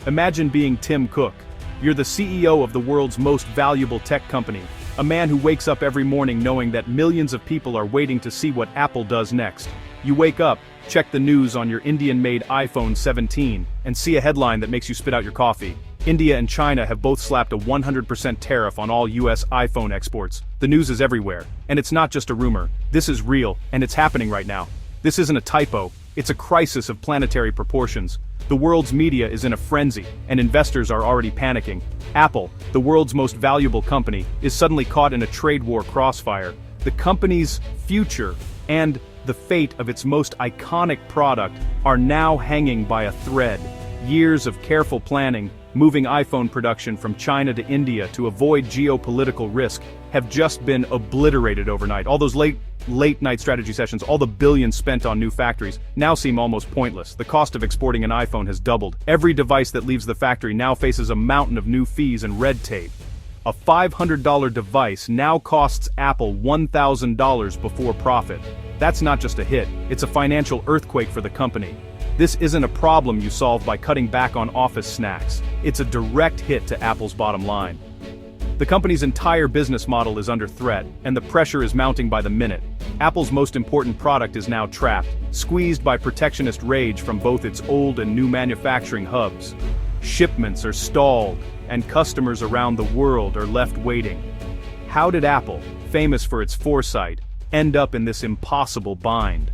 Imagine being Tim Cook. You're the CEO of the world's most valuable tech company, a man who wakes up every morning knowing that millions of people are waiting to see what Apple does next. You wake up, check the news on your Indian-made iPhone 17, and see a headline that makes you spit out your coffee. India and China have both slapped a 100% tariff on all US iPhone exports. The news is everywhere, and it's not just a rumor. This is real, and it's happening right now. This isn't a typo, it's a crisis of planetary proportions. The world's media is in a frenzy, and investors are already panicking. Apple, the world's most valuable company, is suddenly caught in a trade war crossfire. The company's future and the fate of its most iconic product are now hanging by a thread. Years of careful planning, moving iPhone production from China to India to avoid geopolitical risk, have just been obliterated overnight. All those late night strategy sessions, all the billions spent on new factories, now seem almost pointless. The cost of exporting an iPhone has doubled. Every device that leaves the factory now faces a mountain of new fees and red tape. A $500 device now costs Apple $1,000 before profit. That's not just a hit, it's a financial earthquake for the company. This isn't a problem you solve by cutting back on office snacks. It's a direct hit to Apple's bottom line. The company's entire business model is under threat, and the pressure is mounting by the minute. Apple's most important product is now trapped, squeezed by protectionist rage from both its old and new manufacturing hubs. Shipments are stalled, and customers around the world are left waiting. How did Apple, famous for its foresight, end up in this impossible bind?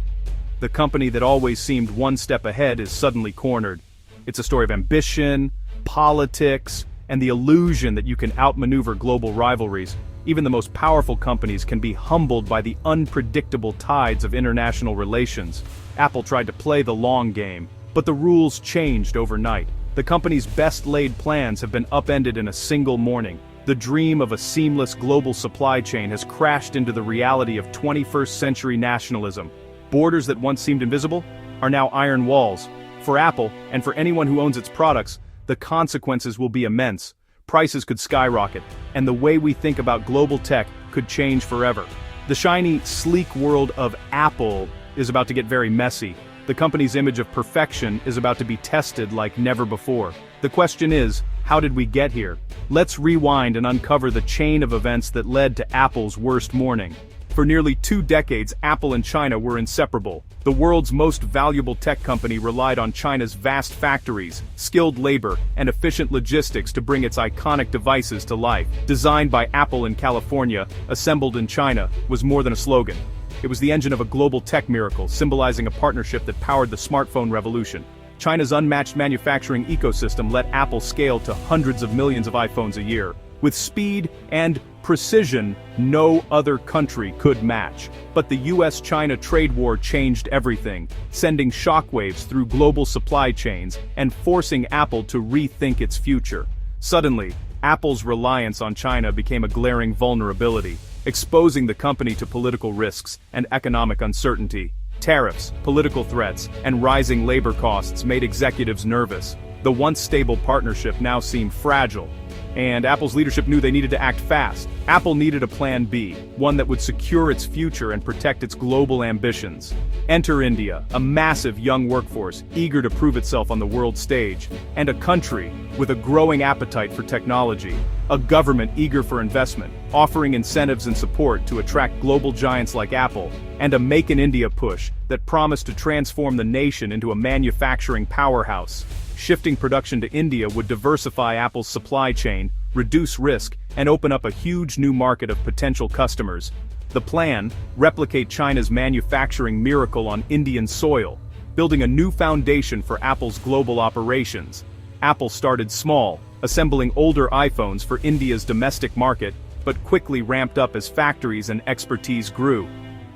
The company that always seemed one step ahead is suddenly cornered. It's a story of ambition, politics, and the illusion that you can outmaneuver global rivalries. Even the most powerful companies can be humbled by the unpredictable tides of international relations. Apple tried to play the long game, but the rules changed overnight. The company's best-laid plans have been upended in a single morning. The dream of a seamless global supply chain has crashed into the reality of 21st century nationalism. Borders that once seemed invisible are now iron walls. For Apple, and for anyone who owns its products, the consequences will be immense. Prices could skyrocket, and the way we think about global tech could change forever. The shiny, sleek world of Apple is about to get very messy. The company's image of perfection is about to be tested like never before. The question is, how did we get here? Let's rewind and uncover the chain of events that led to Apple's worst morning. For nearly 2 decades, Apple and China were inseparable. The world's most valuable tech company relied on China's vast factories, skilled labor, and efficient logistics to bring its iconic devices to life. Designed by Apple in California, assembled in China, was more than a slogan. It was the engine of a global tech miracle, symbolizing a partnership that powered the smartphone revolution. China's unmatched manufacturing ecosystem let Apple scale to hundreds of millions of iPhones a year. With speed and precision no other country could match. But the US-China trade war changed everything, sending shockwaves through global supply chains and forcing Apple to rethink its future. Suddenly, Apple's reliance on China became a glaring vulnerability, exposing the company to political risks and economic uncertainty. Tariffs, political threats, and rising labor costs made executives nervous. The once stable partnership now seemed fragile, and Apple's leadership knew they needed to act fast. Apple needed a plan B, one that would secure its future and protect its global ambitions. Enter India, a massive young workforce eager to prove itself on the world stage, and a country with a growing appetite for technology. A government eager for investment, offering incentives and support to attract global giants like Apple, and a Make in India push that promised to transform the nation into a manufacturing powerhouse. Shifting production to India would diversify Apple's supply chain, reduce risk, and open up a huge new market of potential customers. The plan: replicate China's manufacturing miracle on Indian soil, building a new foundation for Apple's global operations. Apple started small, assembling older iPhones for India's domestic market, but quickly ramped up as factories and expertise grew.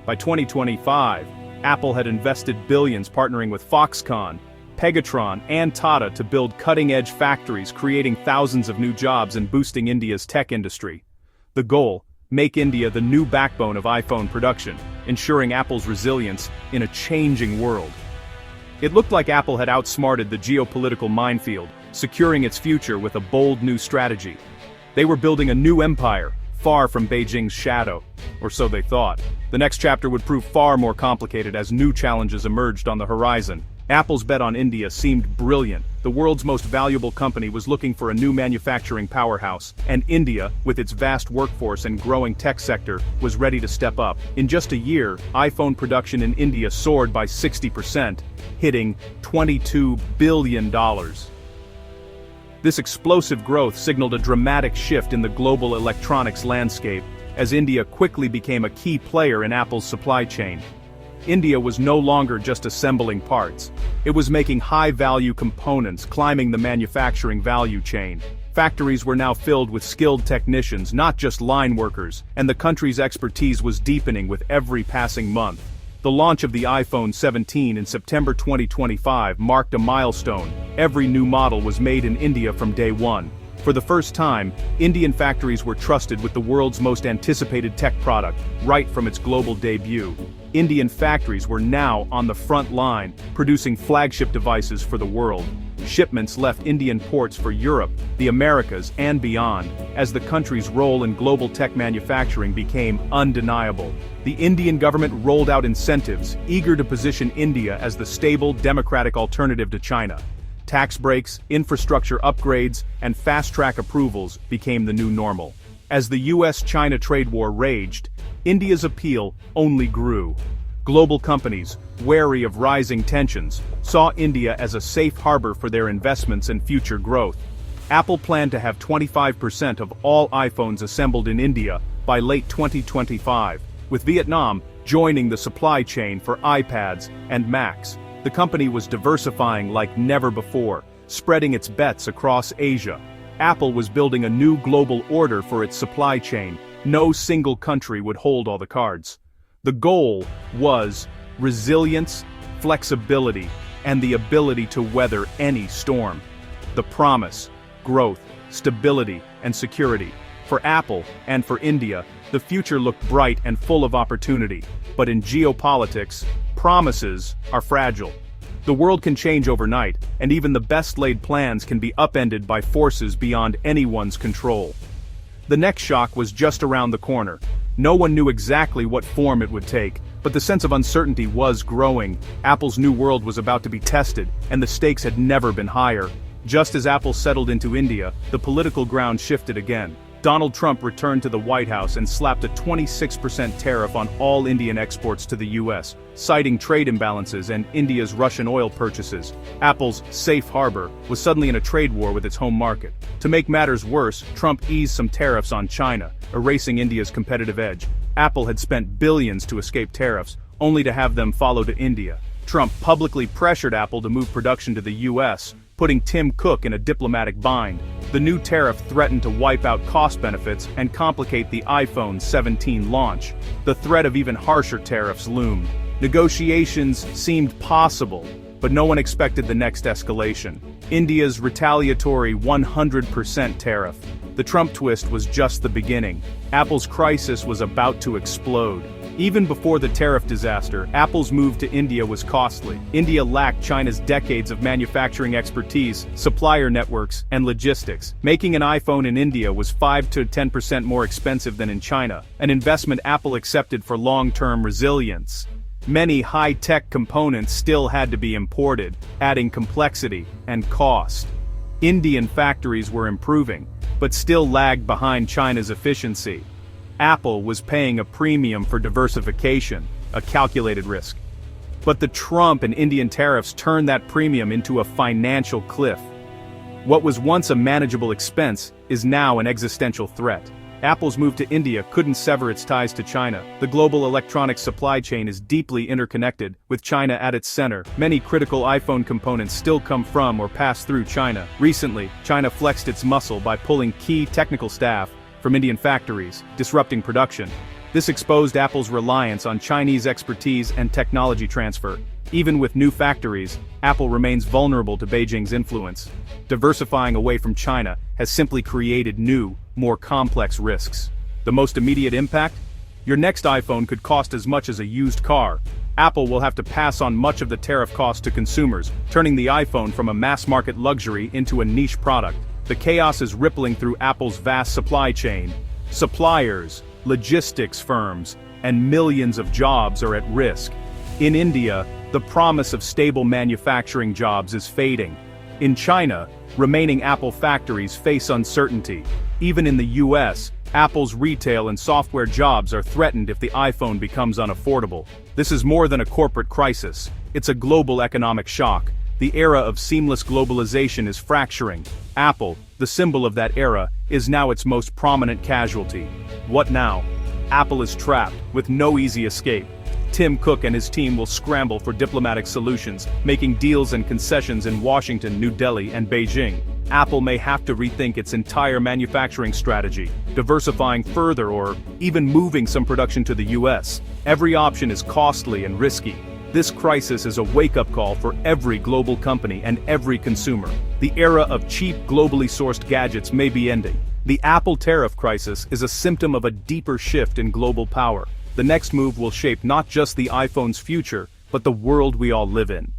By 2025, Apple had invested billions partnering with Foxconn, Pegatron, and Tata to build cutting-edge factories, creating thousands of new jobs and boosting India's tech industry. The goal: make India the new backbone of iPhone production, ensuring Apple's resilience in a changing world. It looked like Apple had outsmarted the geopolitical minefield, securing its future with a bold new strategy. They were building a new empire, far from Beijing's shadow, or so they thought. The next chapter would prove far more complicated as new challenges emerged on the horizon. Apple's bet on India seemed brilliant. The world's most valuable company was looking for a new manufacturing powerhouse, and India, with its vast workforce and growing tech sector, was ready to step up. In just a year, iPhone production in India soared by 60%, hitting $22 billion. This explosive growth signaled a dramatic shift in the global electronics landscape, as India quickly became a key player in Apple's supply chain. India was no longer just assembling parts. It was making high-value components, climbing the manufacturing value chain. Factories were now filled with skilled technicians, not just line workers, and the country's expertise was deepening with every passing month. The launch of the iPhone 17 in September 2025 marked a milestone. Every new model was made in India from day one. For the first time, Indian factories were trusted with the world's most anticipated tech product, right from its global debut. Indian factories were now on the front line, producing flagship devices for the world. Shipments left Indian ports for Europe, the Americas, and beyond, as the country's role in global tech manufacturing became undeniable. The Indian government rolled out incentives, eager to position India as the stable, democratic alternative to China. Tax breaks, infrastructure upgrades, and fast-track approvals became the new normal. As the US-China trade war raged, India's appeal only grew. Global companies, wary of rising tensions, saw India as a safe harbor for their investments and future growth. Apple planned to have 25% of all iPhones assembled in India by late 2025, with Vietnam joining the supply chain for iPads and Macs. The company was diversifying like never before, spreading its bets across Asia. Apple was building a new global order for its supply chain. No single country would hold all the cards. The goal was resilience, flexibility, and the ability to weather any storm. The promise: growth, stability, and security. For Apple, and for India, the future looked bright and full of opportunity. But in geopolitics, promises are fragile. The world can change overnight, and even the best-laid plans can be upended by forces beyond anyone's control. The next shock was just around the corner. No one knew exactly what form it would take, but the sense of uncertainty was growing. Apple's new world was about to be tested, and the stakes had never been higher. Just as Apple settled into India, the political ground shifted again. Donald Trump returned to the White House and slapped a 26% tariff on all Indian exports to the US, citing trade imbalances and India's Russian oil purchases. Apple's safe harbor was suddenly in a trade war with its home market. To make matters worse, Trump eased some tariffs on China, erasing India's competitive edge. Apple had spent billions to escape tariffs, only to have them follow to India. Trump publicly pressured Apple to move production to the US, putting Tim Cook in a diplomatic bind. The new tariff threatened to wipe out cost benefits and complicate the iPhone 17 launch. The threat of even harsher tariffs loomed. Negotiations seemed possible, but no one expected the next escalation: India's retaliatory 100% tariff. The Trump twist was just the beginning. Apple's crisis was about to explode. Even before the tariff disaster, Apple's move to India was costly. India lacked China's decades of manufacturing expertise, supplier networks, and logistics. Making an iPhone in India was 5 to 10% more expensive than in China, an investment Apple accepted for long-term resilience. Many high-tech components still had to be imported, adding complexity and cost. Indian factories were improving, but still lagged behind China's efficiency. Apple was paying a premium for diversification, a calculated risk. But the Trump and Indian tariffs turned that premium into a financial cliff. What was once a manageable expense is now an existential threat. Apple's move to India couldn't sever its ties to China. The global electronics supply chain is deeply interconnected, with China at its center. Many critical iPhone components still come from or pass through China. Recently, China flexed its muscle by pulling key technical staff from Indian factories, disrupting production. This exposed Apple's reliance on Chinese expertise and technology transfer. Even with new factories, Apple remains vulnerable to Beijing's influence. Diversifying away from China has simply created new, more complex risks. The most immediate impact? Your next iPhone could cost as much as a used car. Apple will have to pass on much of the tariff cost to consumers, turning the iPhone from a mass-market luxury into a niche product. The chaos is rippling through Apple's vast supply chain. Suppliers, logistics firms, and millions of jobs are at risk. In India, the The promise of stable manufacturing jobs is fading. In China, remaining Apple factories face uncertainty. Even in the US, Apple's retail and software jobs are threatened if the iPhone becomes unaffordable. This is more than a corporate crisis. It's a global economic shock. The era of seamless globalization is fracturing. Apple, the symbol of that era, is now its most prominent casualty. What now? Apple is trapped, with no easy escape. Tim Cook and his team will scramble for diplomatic solutions, making deals and concessions in Washington, New Delhi, and Beijing. Apple may have to rethink its entire manufacturing strategy, diversifying further or even moving some production to the US. Every option is costly and risky. This crisis is a wake-up call for every global company and every consumer. The era of cheap, globally sourced gadgets may be ending. The Apple tariff crisis is a symptom of a deeper shift in global power. The next move will shape not just the iPhone's future, but the world we all live in.